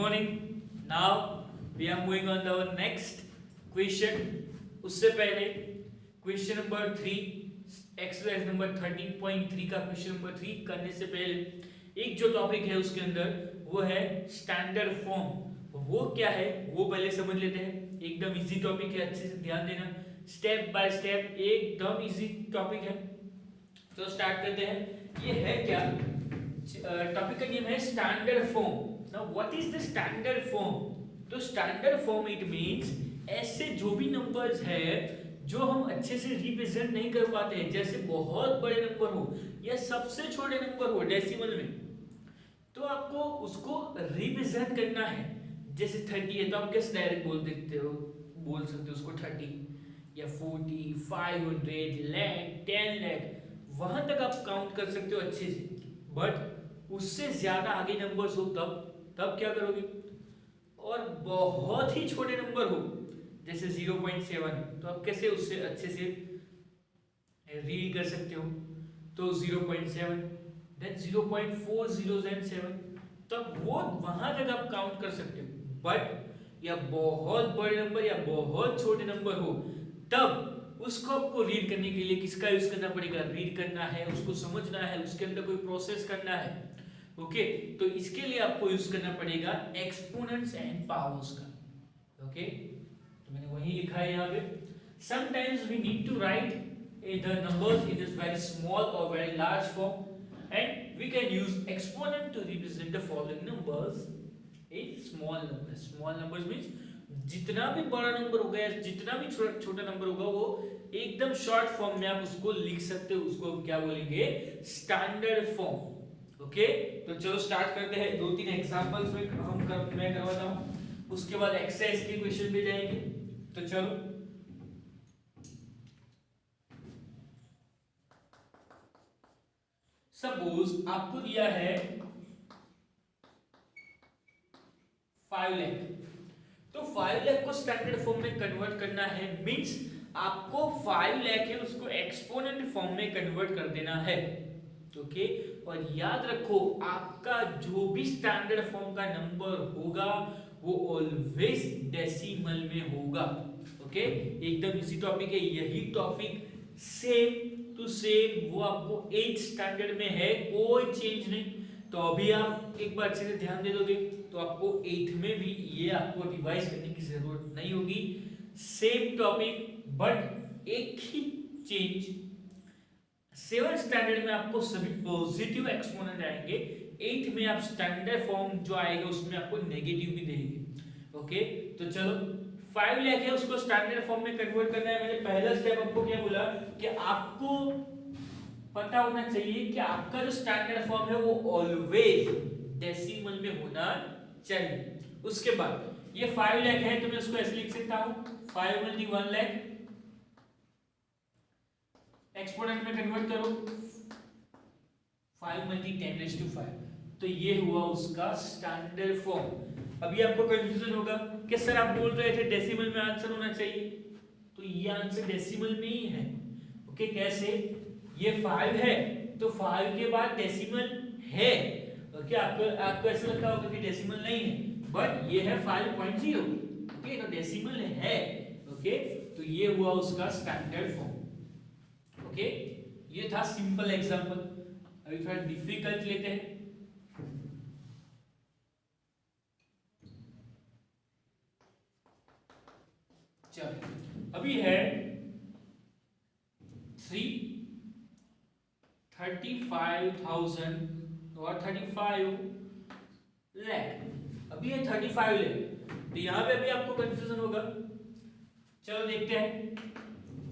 morning. Now we are moving on to our next question. उससे पहले question number 3 exercise number 13.3 का question number 3 करने से पहले एक जो टॉपिक है उसके अंदर वो है स्टैंडर्ड फॉर्म। वो क्या है वो पहले समझ लेते हैं। एकदम इजी टॉपिक है, अच्छे से ध्यान देना, स्टेप बाय स्टेप एकदम इजी टॉपिक है। तो स्टार्ट करते हैं। ये है क्या, टॉपिक का नेम है standard form. Now what is the standard form? तो स्टैंडर्ड फॉर्म इट मींस ऐसे जो भी नंबर्स है जो हम अच्छे से रिप्रेजेंट नहीं कर पाते हैं, जैसे बहुत बड़े नंबर हो या सबसे छोटे नंबर हो डेसिमल में, तो आपको उसको रिप्रेजेंट करना है। जैसे 30 है तो आप कैसे डायरेक्ट बोल सकते हो उसको 30 या 40, 500, लाख, 10 लाख, वहां तक आप काउंट कर सकते हो अच्छे से। बट उससे ज्यादा आगे नंबर्स हो तब क्या करोगे? और बहुत ही छोटे नंबर हो जैसे 0.7, तो आप कैसे उससे अच्छे से रीड कर सकते हो? तो 0.7, देन 0.4007, तब वो वहां तक आप काउंट कर सकते हो। बट या बहुत बड़े नंबर या बहुत छोटे नंबर हो तब उसको आपको रीड करने के लिए किसका यूज करना पड़ेगा? रीड करना है, उसको समझना है, उसके अंदर कोई प्रोसेस करना है। ओके, तो इसके लिए आपको यूज करना पड़ेगा एक्सपोनेंट्स एंड पावर्स का। ओके, तो मैंने वही लिखा है यहाँ पे। Sometimes we need to write the numbers in this very small or very large form and we can use exponent to represent the following numbers in small numbers. Small numbers means जितना भी बड़ा number होगा या जितना भी छोटा number होगा वो एकदम शॉर्ट फॉर्म में आप उसको लिख सकते हो। उसको क्या बोलेंगे? Standard form. ओके, तो चलो स्टार्ट करते हैं। 2-3 एग्जांपल्स में मैं करवाता हूं, उसके बाद एक्सरसाइज के क्वेश्चन पे जाएंगे। तो चलो, सपोज आपको दिया है 5 लाख, तो 5 लाख को स्टैंडर्ड फॉर्म में कन्वर्ट करना है। मींस आपको 5 लाख है उसको एक्सपोनेंट फॉर्म में कन्वर्ट कर देना है। ओके, और याद रखो आपका जो भी स्टैंडर्ड फॉर्म का नंबर होगा वो ऑलवेज डेसिमल में होगा। ओके, एकदम इजी टॉपिक है। यही टॉपिक सेम टू सेम वो आपको 8th स्टैंडर्ड में है, कोई चेंज नहीं। तो अभी आप एक बार अच्छे से ध्यान दे दोगे तो आपको 8th में भी ये आपको रिवाइज करने की जरूरत नहीं होगी। सेम टॉपिक बट एक ही चेंज। 7th स्टैंडर्ड में आपको सभी पॉजिटिव एक्सपोनेंट आएंगे, 8th में आप स्टैंडर्ड फॉर्म जो आएगा उसमें आपको नेगेटिव भी देंगे। ओके, तो चलो 5 लाख है उसको स्टैंडर्ड फॉर्म में कन्वर्ट करना है। मैंने पहला स्टेप आपको क्या बोला कि आपको पता होना चाहिए कि आपका जो स्टैंडर्ड फॉर्म है वो ऑलवेज डेसिमल में होना चाहिए। उसके बाद ये 5 लाख है तो मैं उसको ऐसे लिख सकता हूं 5 × 1 लाख, एक्सपोनेंट में कन्वर्ट करो 5 × 10⁵, तो ये हुआ उसका स्टैंडर्ड फॉर्म। अभी आपको कंफ्यूजन होगा कि सर आप बोल रहे थे डेसिमल में आंसर होना चाहिए, तो ये आंसर डेसिमल में ही है। ओके, कैसे? ये 5 है तो 5 के बाद डेसिमल है। ओके, आपको ऐसा लगता होगा कि डेसिमल नहीं है, बट ये है 5.0। ओके, तो डेसिमल है। ओके, तो ये हुआ उसका स्टैंडर्ड फॉर्म। ओके, ये था सिंपल एग्जांपल। अभी थोड़ा डिफिकल्ट लेते हैं। चलो, अभी है 35,000 और 35 लाख। अभी है 35 लाख, तो यहां पे अभी आपको कंफ्यूजन होगा। चलो देखते हैं,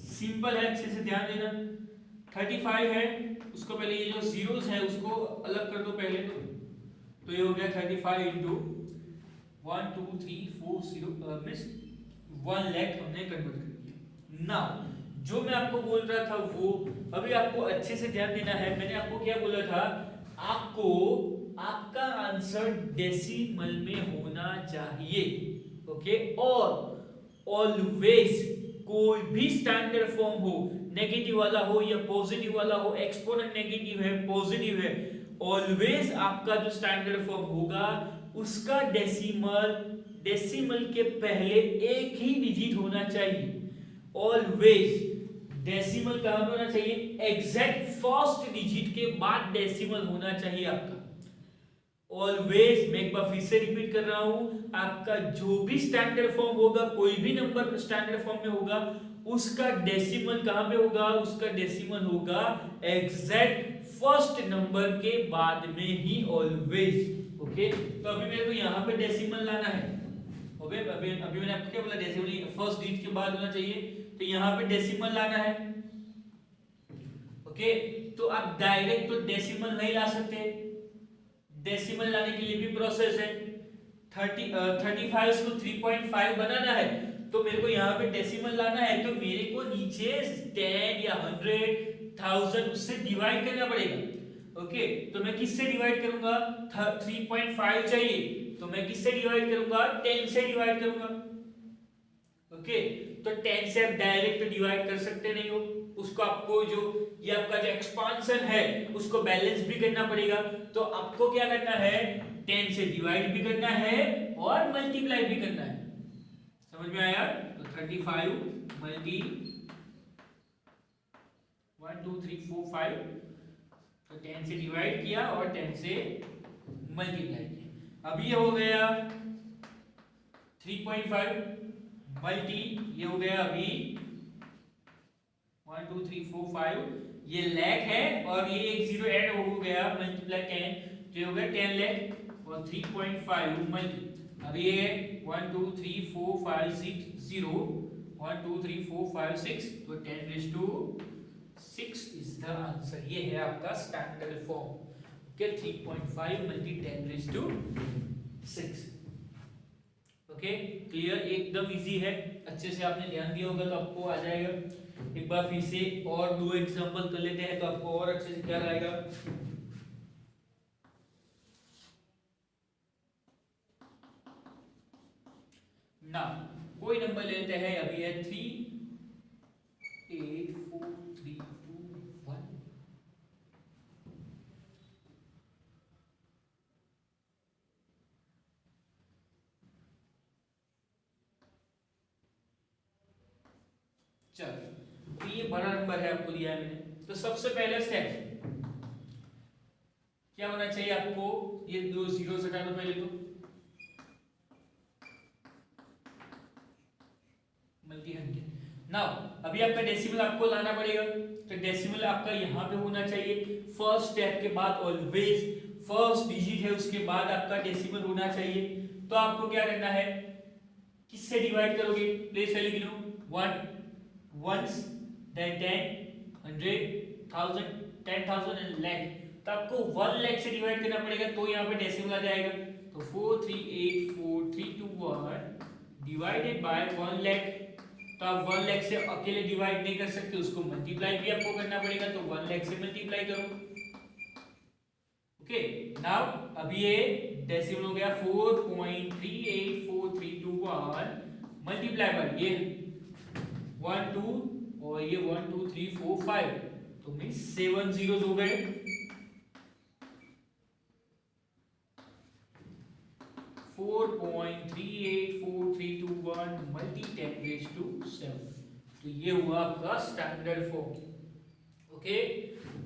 सिंपल है, अच्छे से ध्यान देना। 35 है, उसको पहले ये जो जीरोस है उसको अलग कर दो पहले। तो ये हो गया 35 × 1 2 3 4 0 मींस 1 लाख हमने कन्वर्ट कर दिया। नाउ जो मैं आपको बोल रहा था वो अभी आपको अच्छे से ध्यान देना है। मैंने आपको क्या बोला था? आपको आपका आंसर डेसिमल में होना चाहिए। ओके, और ऑलवेज कोई भी स्टैंडर्ड फॉर्म हो, नेगेटिव वाला हो या पॉजिटिव वाला हो, एक्सपोनेंट नेगेटिव है पॉजिटिव है, ऑलवेज आपका जो स्टैंडर्ड फॉर्म होगा उसका डेसिमल के पहले एक ही डिजिट होना चाहिए। ऑलवेज डेसिमल कहां पे होना चाहिए? एग्जैक्ट फर्स्ट डिजिट के बाद डेसिमल होना चाहिए आपका। ऑलवेज, मैं एक बार फिर से रिपीट कर रहा हूं, आपका जो भी स्टैंडर्ड फॉर्म होगा, कोई भी नंबर स्टैंडर्ड फॉर्म में होगा, उसका डेसिमल कहां पे होगा? उसका डेसिमल होगा एग्जैक्ट फर्स्ट नंबर के बाद में ही, ऑलवेज। ओके, तो अभी मेरे को यहां पे डेसिमल लाना है। ओके, अभी मैंने आपको क्या बोला? डेसिमल फर्स्ट डिजिट के बाद होना चाहिए, तो यहां पे डेसिमल लाना है। ओके, तो आप डायरेक्ट तो डेसिमल नहीं ला सकते, डेसिमल लाने के लिए भी प्रोसेस है। 35 को 3.5 बनाना है, तो मेरे को यहाँ पे डेसिमल लाना है, तो मेरे को नीचे 10 या 100, 1000 उससे डिवाइड करना पड़ेगा। ओके, तो मैं किससे डिवाइड करूंगा? 3.5 चाहिए, तो मैं किससे डिवाइड करूंगा? 10 से डिवाइड करूंगा। ओके, तो 10 से आप डायरेक्ट डिवाइड कर सकते नहीं हो, उसको आपको जो ये आपका जो एक्सपांशन है उसको बैलेंस भी करना पड़ेगा। तो आपको क्या करना है? 10 से डिवाइड भी करना है और मल्टीप्लाई भी करना है। समझ में आया? तो 35 मल्टी 1 2 3 4 5, तो 10 से डिवाइड किया और 10 से मल्टीप्लाई किया। अब ये हो गया 3.5 मल्टी, ये हो गया अभी 1 2 3 4 5, ये लाख है और ये एक जीरो ऐड हो गया, मल्टीप्लाई 10, तो ये हो गया 10 लाख और 3.5 मल्टी, अब ये 1 2 3 4 5 6 0, 1 2 3 4 5 6, तो 10 raised to 6 is the answer. ये है आपका standard form. Okay, 3.5 multi 10 raised to 6। Okay, clear? एकदम इजी है, अच्छे से आपने ध्यान दिया होगा तो आपको आ जाएगा। एक बार फिर से और 2 एग्जांपल कर लेते हैं तो आपको और अच्छे से ख्याल आएगा। ना कोई नंबर लेते हैं, अभी है 3 8 4 3 2 1। चलो, तो ये बड़ा नंबर है, आपको दिया है मैंने, तो सबसे पहला स्टेप क्या होना चाहिए आपको? ये 2 जीरो हटा दो पहले, तो मल्टी 100। नाउ अभी आपका डेसिमल आपको लाना पड़ेगा, तो डेसिमल आपका यहाँ पे होना चाहिए फर्स्ट स्टेप के बाद। ऑलवेज फर्स्ट डिजिट है उसके बाद आपका डेसिमल होना चाहिए। तो आपको क्या करना है? किससे डिवाइड करोगे? प्लेस वैल्यू गिनो, 1 once, then 10, 100, 1000, 10,000 and lakh, तो आपको 1 लाख से डिवाइड करना पड़ेगा, तो यहाँ पे डेसिमल आ जाएगा। तो 4384321 डिवाइडेड बाय 1 लाख, तो आप 1 लाख से अकेले डिवाइड नहीं कर सकते, उसको मल्टीप्लाई भी आपको करना पड़ेगा, तो 1 लाख से मल्टीप्लाई करो। ओके, नाउ अभी ये डेसिमल हो गया 4.384321 मल्टीप्लाई बाय ये 1 2 और ये 1 2 3 4 5, तो मींस 7 जीरोस हो गए। 4.384321 मल्टी 10 raised to 7, तो ये हुआ आपका स्टैंडर्ड फॉर्म। ओके,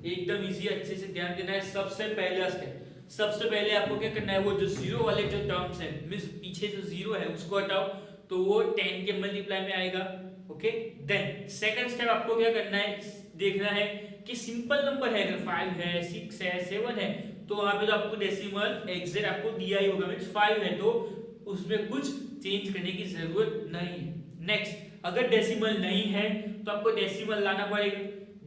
एकदम इजी, अच्छे से ध्यान देना है। सबसे पहला स्टेप, सबसे पहले आपको क्या करना है? वो जो जीरो वाले जो टर्म्स है, मींस पीछे जो जीरो है उसको हटाओ, तो वो 10 के मल्टीप्लाई में आएगा। ओके, देन सेकंड स्टेप आपको क्या करना है? देखना है कि सिंपल नंबर है, अगर 5 है 6 है 7 है, तो वहां पे तो आपको डेसिमल एग्जैक्ट आपको दिया ही होगा, मींस 5 है, तो उसमें कुछ चेंज करने की जरूरत नहीं है। नेक्स्ट, अगर डेसिमल नहीं है तो आपको डेसिमल लाना पड़ेगा।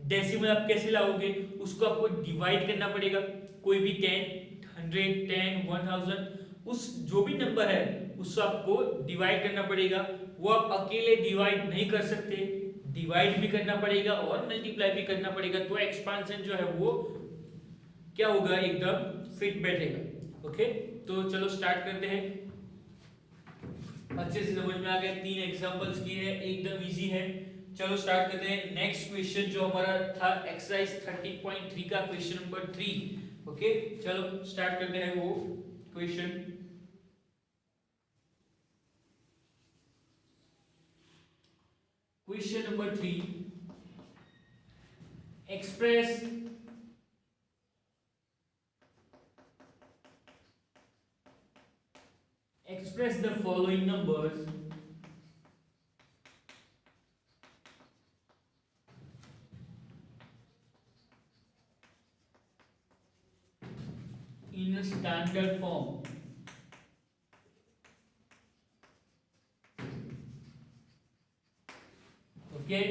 डेसिमल आप कैसे लाओगे? उसको आपको डिवाइड करना पड़ेगा, कोई भी 10, 100, 10, 1000, उस जो भी नंबर है उसको आपको डिवाइड करना पड़ेगा। वो आप अकेले डिवाइड नहीं कर सकते, डिवाइड भी करना पड़ेगा और मल्टीप्लाई भी करना पड़ेगा, तो एक्सपांशन जो है वो क्या होगा? एकदम फिट बैठेगा। ओके, तो चलो स्टार्ट करते हैं। अच्छे से समझ में आ गया, 3 एग्जांपल्स किए हैं, एकदम इजी है। चलो स्टार्ट करते हैं। नेक्स्ट क्वेश्चन जो हमारा था एक्सरसाइज 30.3 का क्वेश्चन नंबर 3। ओके, चलो स्टार्ट करते हैं वो question. Question number 3, express the following numbers in a standard form. Okay,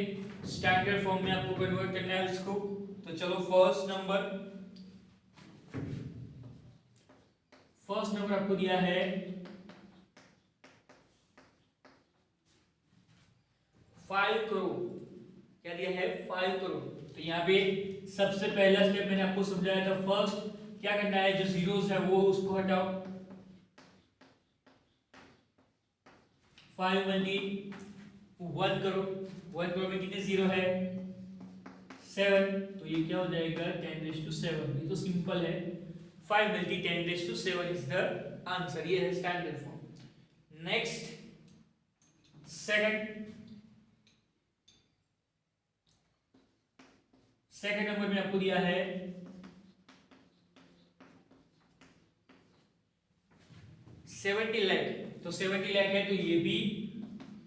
standard form में आपको कन्वर्ट करना है इसको। तो चलो फर्स्ट नंबर आपको दिया है 5 करोड़। क्या दिया है? 5 करोड़। तो यहाँ पे सबसे पहला स्टेप मैंने आपको समझाया था। फर्स्ट क्या करना है, जो जीरोस है वो उसको हटाओ। 5 मल्टी 1 करोड़, 1 करोड़ में कितने जीरो है? 7। तो ये क्या हो जाएगा? 10⁻⁷। ये तो सिंपल है। 5 मल्टी 10⁻⁷ इज द आंसर। ये है standard form. Next second number में आपको दिया है 70 लाख। तो 70 लाख है, तो ये भी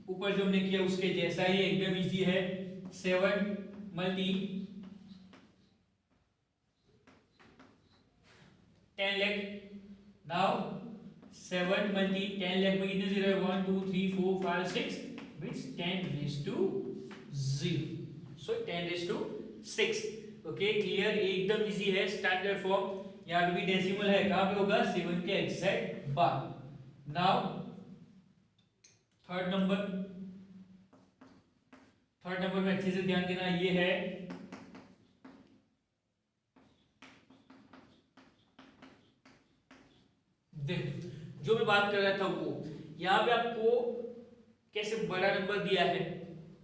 ऊपर जो हमने किया उसके जैसा ही एकदम इजी है। 7 multi 10 lakh. Now 7 multi 10 lakh में कितने जीरो है? 1 2 3 4 5 6 मींस 10⁻�0। सो 10⁻⁶। ओके, क्लियर, एकदम इजी है। Standard form. यहाँ पे भी डेसिमल है, कहां पे होगा? 7 के एग्जैक्ट बाद। नाउ थर्ड नंबर में अच्छे से ध्यान देना। ये है देखो, जो मैं बात कर रहा था वो यहाँ पे आपको कैसे बड़ा नंबर दिया है,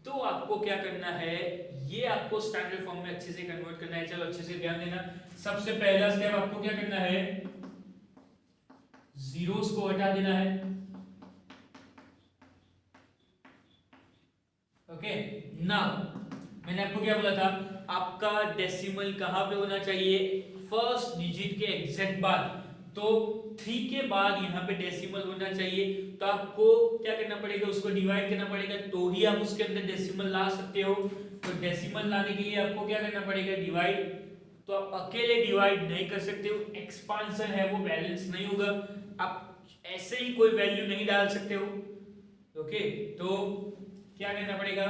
तो आपको क्या करना है, ये आपको स्टैंडर्ड फॉर्म में अच्छे से कन्वर्ट करना है। चलो अच्छे से ध्यान देना। सबसे पहला स्टेप आपको क्या करना है? जीरोस को हटा देना है। ओके, नाउ मैंने आपको क्या बोला था? आपका डेसिमल कहां पे होना चाहिए? फर्स्ट डिजिट के एग्जैक्ट बाद। तो 3 के बाद यहाँ पे डेसिमल होना चाहिए। तो आपको क्या करना पड़ेगा? उसको डिवाइड करना पड़ेगा, तो ही आप उसके अंदर डेसिमल ला सकते हो। तो डेसिमल लाने के लिए आपको क्या करना पड़ेगा? डिवाइड। तो आप अकेले डिवाइड नहीं कर सकते हो, एक्सपांशन है वो बैलेंस नहीं होगा। आप ऐसे ही कोई वैल्यू नहीं डाल सकते हो। ओके, तो क्या करना पड़ेगा?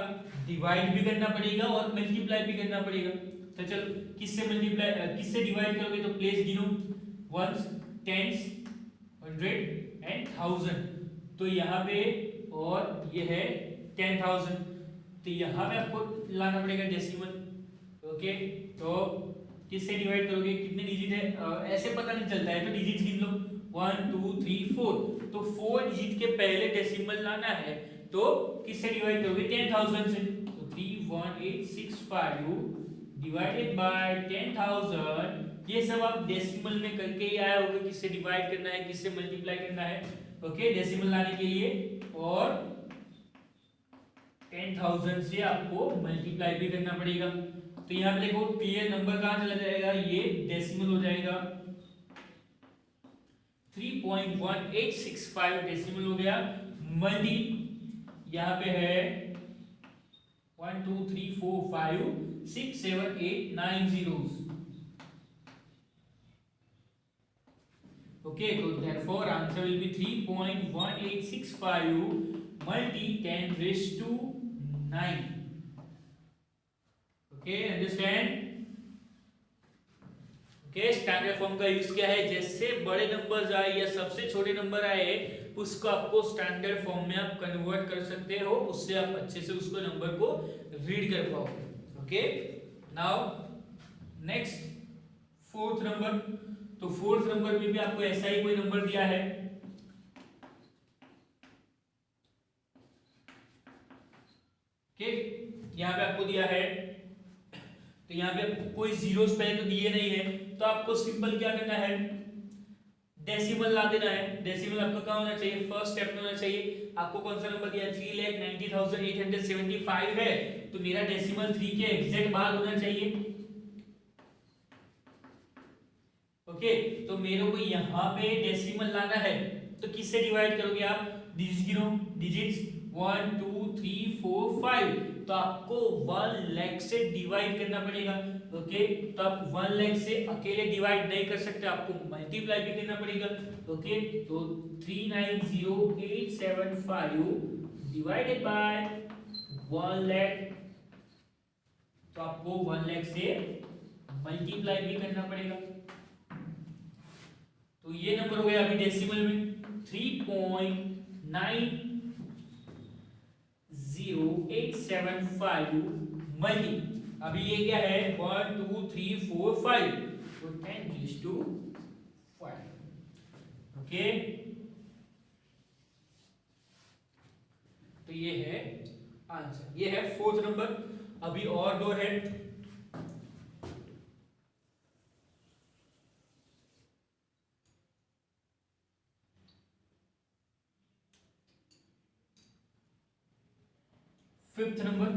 डिवाइड भी करना पड़ेगा और मल्टीप्लाई भी करना पड़ेगा। तो चलो किससे डिवाइड करोगे? तो प्लेस गिनो, वंस, टेंस, 100 एंड 1000। तो यहाँ पे और ये है 10,000। तो यहाँ पे आपको लाना पड़ेगा डेसिमल। ओके, तो किससे डिवाइड करोगे? कितने डिजिट है ऐसे पता नहीं चलता है, तो डिजिट गिन लो, 1 2 3 4। तो 4 डिजिट के पहले डेसिमल लाना है, तो किससे डिवाइड करोगे? 10,000 से। तो 31865 डिवाइडेड बाय 10,000। ये सब आप डेसिमल में करके ही आया होगा, किससे डिवाइड करना है, किससे मल्टीप्लाई करना है। ओके, डेसिमल लाने के लिए, और 10,000 से आपको मल्टीप्लाई भी करना पड़ेगा। तो यहाँ पे देखो क्लियर नंबर कहां चला जाएगा? ये डेसिमल हो जाएगा। 3.1865 डेसिमल हो गया। मल्टी यहाँ पे है 1 2 3 4 5 6 7 8 9 zeros। Okay, so therefore answer will be 3.1865 multi 10⁻⁹. Okay, understand? Okay, standard form का यूज क्या है? जैसे बड़े नंबर्स आए या सबसे छोटे नंबर आए, उसको आपको स्टैंडर्ड फॉर्म में आप कन्वर्ट कर सकते हो। उससे आप अच्छे से उसको नंबर को रीड कर पाओगे। Okay, now next fourth number. तो फोर्थ नंबर में भी आपको ऐसा ही कोई नंबर दिया है। ओके, यहाँ पे आपको दिया है, तो यहाँ पे कोई जीरोस पहले तो दिए नहीं है, तो आपको सिंपल क्या करना है? डेसिमल ला देना है। डेसिमल आपका कहाँ होना चाहिए, फर्स्ट स्टेप में होना चाहिए। आपको कौन सा नंबर दिया, 3,90,875 है, तो मेरा डेसिमल 3 के एग्जैक्ट बाद होना चाहिए। ओके, तो मेरे को यहाँ पे डेसिमल लाना है, तो किससे डिवाइड करोगे आप, डिजिट गिनो, डिजिट्स 1 2 3 4 5, तो आपको 1 लाख से डिवाइड करना पड़ेगा। ओके, तो आप 1 लाख से अकेले डिवाइड नहीं कर सकते, आपको मल्टीप्लाई भी करना पड़ेगा। ओके, तो 3,90,875 डिवाइडेड बाय 1 लाख, तो आपको 1 लाख से मल्टीप्लाई भी करना पड़ेगा। तो ये नंबर हो गया अभी डेसिमल में 3.90875 मल्टी, अभी ये क्या है 1 2 3 4 5, तो 10⁵5। ओके, तो ये है आंसर, ये है फोर्थ नंबर। अभी और दो है, फिफ्थ नंबर।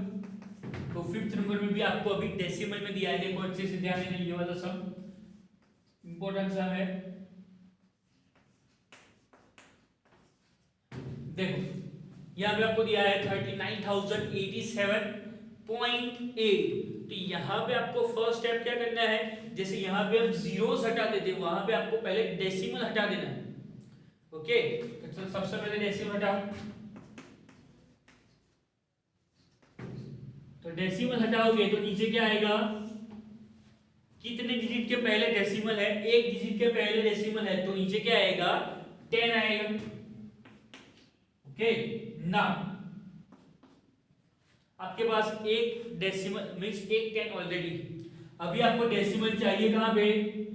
तो फिफ्थ नंबर में भी आपको अभी डेसिमल में दिया है, देखो अच्छे से ध्यान देना, ये वाला सम इंपॉर्टेंट सम है। देखो यहाँ पे आपको दिया है 39,087.8, तो यहाँ पे आपको फर्स्ट स्टेप क्या करना है, जैसे यहाँ पे हम जीरोस हटाते थे, वहां पे आपको पहले डेसिमल हटा देना है। ओके, तो सबसे पहले डेसिमल हटाओ, तो डेसिमल हटाओगे तो नीचे क्या आएगा, कितने डिजिट के पहले डेसिमल है, एक डिजिट के पहले डेसिमल है, तो नीचे क्या आएगा 10 आएगा। ओके, ना आपके पास एक डेसिमल मींस एक 10 ऑलरेडी, अभी आपको डेसिमल चाहिए कहां पे,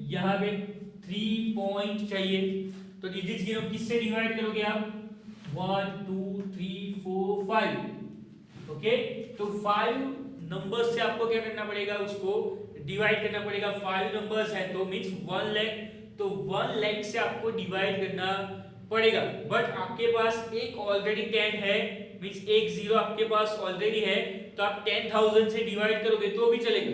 यहां पे 3 पॉइंट चाहिए, तो डिजिट्स गिनो, किससे डिवाइड करोगे आप, 1 2 3 4 5। ओके, तो 5 नंबर्स से आपको क्या करना पड़ेगा, उसको डिवाइड करना पड़ेगा। 5 नंबर्स है तो मींस 1 लाख, तो 1 लाख से आपको डिवाइड करना पड़ेगा। बट आपके पास एक ऑलरेडी 10 है, मींस एक जीरो आपके पास ऑलरेडी है, तो आप 10,000 से डिवाइड करोगे तो भी चलेगा।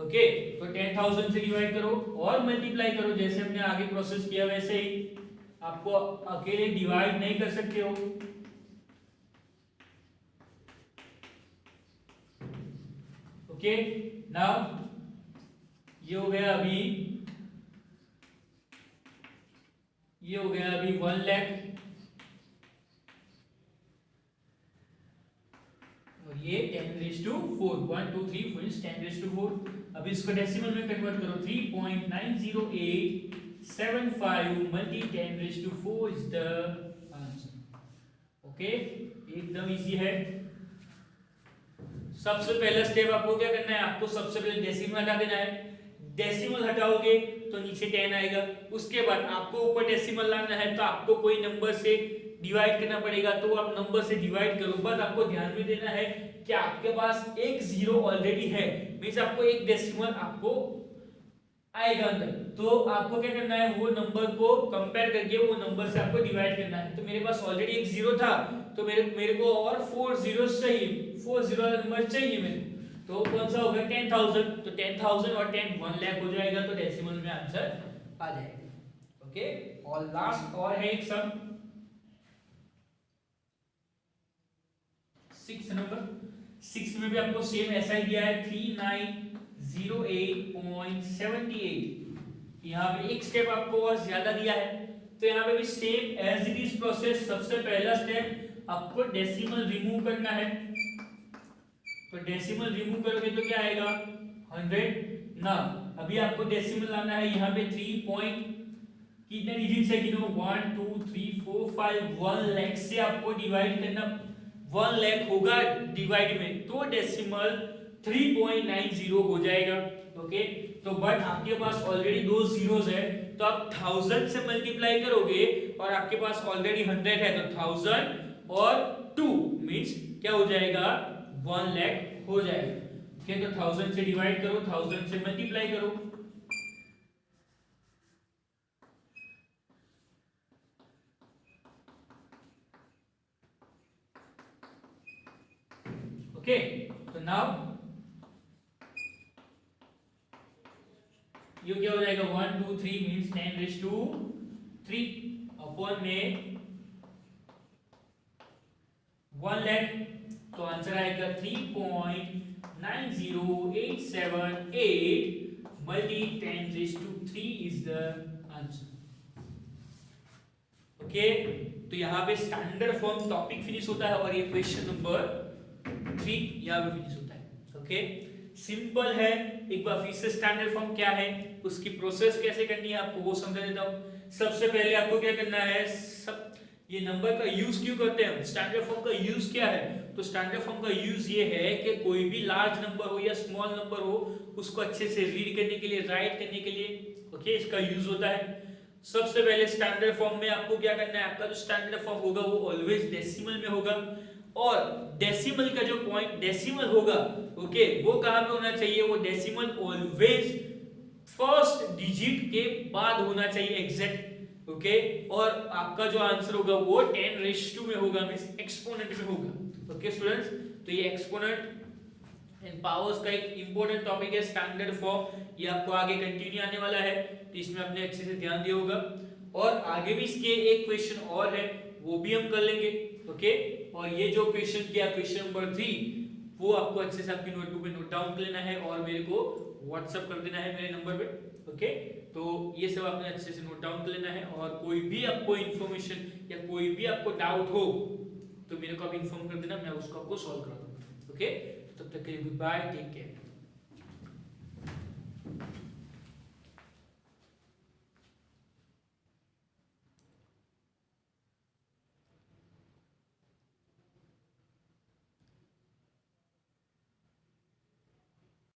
ओके, तो 10,000 से डिवाइड करो और मल्टीप्लाई करो, जैसे हमने आगे प्रोसेस किया वैसे ही, आपको अकेले डिवाइड नहीं कर सकते हो। ओके, नाउ ये हो गया अभी, ये हो गया अभी 1 लाख, और ये 10⁴, 1 2 3 4 10⁴। अब इसको डेसिमल में कन्वर्ट करो, 3.90875 multi 10⁴ is the answer. Okay, एकदम इजी है। सबसे पहला स्टेप आपको क्या करना है, आपको सबसे पहले डेसिमल हटा देना है। डेसिमल हटाओगे तो नीचे 10 आएगा, उसके बाद आपको ऊपर डेसिमल लाना है, तो आपको कोई नंबर से डिवाइड करना पड़ेगा, तो आप नंबर से डिवाइड करो। बस आपको ध्यान में देना है कि आपके पास एक जीरो ऑलरेडी है, मींस आपको एक डेसिमल आपको आएगा अंदर, तो आपको क्या करना है, वो नंबर को कंपेयर करके वो नंबर से आपको डिवाइड करना है। तो मेरे पास ऑलरेडी एक जीरो था, तो मेरे को और 4 जीरोस चाहिए, 4 जीरो वाला नंबर चाहिए मेरे को, तो कौन सा होगा 10,000, तो 10,000 और 10 1 लाख हो जाएगा, तो डेसिमल में आंसर आ जाएगा। ओके, और लास्ट और है एक सम, 6 नंबर। 6 में भी आपको सेम ऐसा ही दिया है 3908.78, यहाँ पे एक स्टेप आपको और ज्यादा दिया है, तो यहाँ पे भी same as it is process. सबसे पहला स्टेप आपको डेसिमल रिमूव करना है, तो डेसिमल रिमूव करोगे तो क्या आएगा 100 ना। अभी आपको डेसिमल लाना है, यहाँ पे 3 पॉइंट कितने डिजिट से गिनो, 1 2 3 4 5, 1 लाख से आपको डिवाइड करना, 1 लाख होगा डिवाइड में, तो डेसिमल 3.90 हो जाएगा। ओके, तो बट आपके पास ऑलरेडी दो जीरोस है, तो आप 1000 से मल्टीप्लाई करोगे, और आपके पास ऑलरेडी 100 है, तो 1000 और 2 मींस क्या हो जाएगा 1 लाख हो जाएगा। ठीक है, तो 1000 से डिवाइड करो, 1000 से मल्टीप्लाई करो, ओके, तो नाउ ये क्या हो जाएगा 1 2 3 मींस 10⁻³ अपॉन में 1 लाख, तो आंसर आएगा 3.90878 multi 10⁻³ is the answer. Okay, तो यहाँ पे स्टैंडर्ड फॉर्म टॉपिक फिनिश होता है और ये क्वेश्चन नंबर 3 यहाँ पे फिनिश होता है। ओके, सिंपल है, एक बार फिर से स्टैंडर्ड फॉर्म क्या है, उसकी प्रोसेस कैसे करनी है आपको वो समझा देता हूँ। सबसे पहले आपको क्या करना है, सब ये नंबर का यूज क्यों करते हैं हम, स्टैंडर्ड फॉर्म का यूज क्या है, तो स्टैंडर्ड फॉर्म का यूज ये है कि कोई भी लार्ज नंबर हो या स्मॉल नंबर हो उसको अच्छे से रीड करने के लिए, राइट करने के लिए, ओके, इसका यूज होता है। सबसे पहले स्टैंडर्ड फॉर्म में आपको क्या करना है, आपका जो स्टैंडर्ड फॉर्म होगा वो ऑलवेज डेसिमल में होगा, और डेसिमल का जो पॉइंट डेसिमल होगा, ओके, वो कहां पे होना चाहिए, वो डेसिमल ऑलवेज फर्स्ट डिजिट के बाद होना चाहिए एग्जैक्ट, ओके, और आपका जो आंसर होगा वो 10⁻² में होगा, मींस एक्सपोनेंट में होगा। ओके स्टूडेंट्स, तो ये एक्सपोनेंट एंड पावर्स का एक इंपॉर्टेंट टॉपिक है स्टैंडर्ड फॉर्म, ये आपको आगे कंटिन्यू आने वाला है, तो इसमें आपने अच्छे से ध्यान दिया होगा, और आगे भी इसके एक क्वेश्चन और है वो भी हम कर लेंगे। ओके, और ये जो क्वेश्चन किया क्वेश्चन नंबर 3 वो आपको अच्छे से आपकी नोटबुक में नोट डाउन कर लेना है और मेरे को व्हाट्सएप कर देना है मेरे नंबर पे। ओके, तो ये सब आपने अच्छे से नोट डाउन कर लेना है, और कोई भी आपको इन्फॉर्मेशन या कोई भी आपको डाउट हो तो मेरे को आप इन्फॉर्म कर देना, मैं उसको आपको सॉल्व करा दूंगा। ओके, तब तक के लिए गुड बाय, टेक केयर।